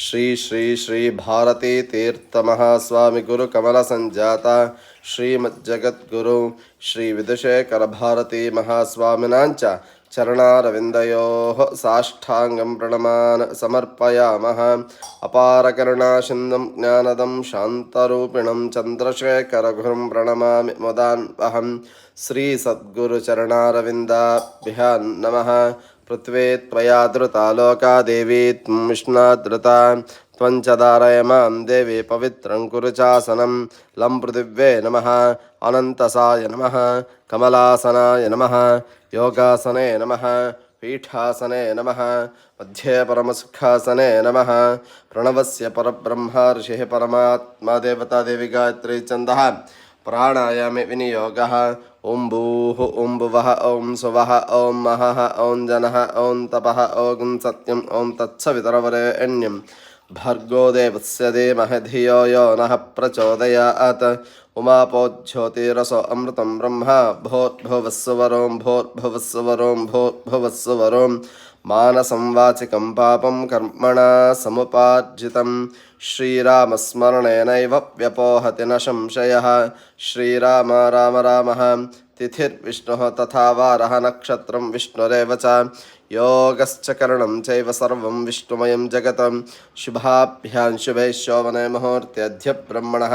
ಶ್ರೀ ಶ್ರೀ ಶ್ರೀ ಭಾರತೀ ತೀರ್ಥ ಮಹಾಸ್ವಾಮಿ ಗುರು ಕಮಲ ಸಂಜಾತ ಶ್ರೀಮಜ್ಜಗದ್ಗುರು ಶ್ರೀ ವಿಧುಶೇಖರ ಭಾರತೀ ಮಹಾಸ್ವಾಮಿನಾಂಚ ಚರಣಾರವಿಂದಯೋಃ ಸಾಷ್ಟಾಂಗಂ ಪ್ರಣಮಾನ್ ಸಮರ್ಪಯಾಮಃ. ಅಪಾರ ಕರುಣಾಸಿಂಧುಂ ಜ್ಞಾನದಂ ಶಾಂತರೂಪಿಣಂ ಚಂದ್ರಶೇಖರ ಗುರುಂ ಪ್ರಣಮಾಮಿ ಮುದಾನ್ವಹಂ. ಶ್ರೀ ಸದ್ಗುರು ಚರಣಾರವಿಂದಾಭ್ಯಾಂ ನಮಃ. ಪೃಥ್ವೇ ತ್ವಯಾ ಧೃತಾ ಲೋಕಾ ದೇವಿ ತ್ವಂ ವಿಷ್ಣಾಧೃತಾ ತ್ವಂಚ ಧಾರಯ ಮಾಂ ದೇವಿ ಪವಿತ್ರಂ ಕುರು ಚಾಸನಂ. ಲಂ ಪೃಥಿವ್ಯೇ ನಮಃ ಅನಂತಸಾಯ ನಮಃ ಕಮಲಾಸನಾಯ ನಮಃ ಯೋಗಾಸನೇ ನಮಃ ಪೀಠಾಸನೇ ನಮಃ ಮಧ್ಯೆ ಪರಮಸುಖಾಸನೇ ನಮಃ. ಪ್ರಣವಸ್ಯ ಪರಬ್ರಹ್ಮ ಋಷಿಃ ಪರಮಾತ್ಮ ದೇವತಾ ದೇವಿ ಗಾಯತ್ರಿ ಛಂದಃ ಪ್ರಾಣಾಯಾಮಿ ವಿನಿಯೋಗಃ. ಓಂ ಭೂಃ ಓಂ ಭುವಃ ಓಂ ಸುವಃ ಓಂ ಮಹಃ ಓಂ ಜನಃ ಓಂ ತಪಃ ಓಂ ಸತ್ಯಂ ಓಂ ತತ್ಸವಿತರವರೆಣ್ಯಂ ಭರ್ಗೋ ದೇವಸ್ಯ ಧೀಮಹಿ ಧಿಯೋ ಯೋ ನಃ ಪ್ರಚೋದಯಾತ್. ಉಮಾಪೋಜ್ಯೋತಿರಸೋ ಅಮೃತಂ ಬ್ರಹ್ಮ ಭೋರ್ಭುವಸ್ಸುವರೋಂ ಭೋರ್ಭುವಸ್ಸುವರೋಂ ಭೋರ್ಭುವಸ್ಸುವರೋಂ. ಮಾನಸಂ ವಾಚಿಕಂ ಪಾಪಂ ಕರ್ಮಣಾ ಸಮುಪಾರ್ಜಿತಂ. ಶ್ರೀರಾಮಸ್ಮರಣೇನೈವ ವ್ಯಪೋಹತಿ ನ ಸಂಶಯಃ. ಶ್ರೀರಾಮ ರಾಮ ರಾಮಃ ತಿಥಿರ್ವಿಷ್ಣುಃ ತಥಾ ವಾರಃ ನಕ್ಷತ್ರಂ ವಿಷ್ಣುರೇವ ಚ. ಯೋಗಶ್ಚ ಕರಣಂ ಚೈವ ಸರ್ವಂ ವಿಷ್ಣುಮಯಂ ಜಗತ್. ಶುಭಾಭ್ಯಾಂ ಶುಭೇ ಶೋಭನೆ ಮುಹೂರ್ತೆ ಅದ್ಯ ಬ್ರಹ್ಮಣಃ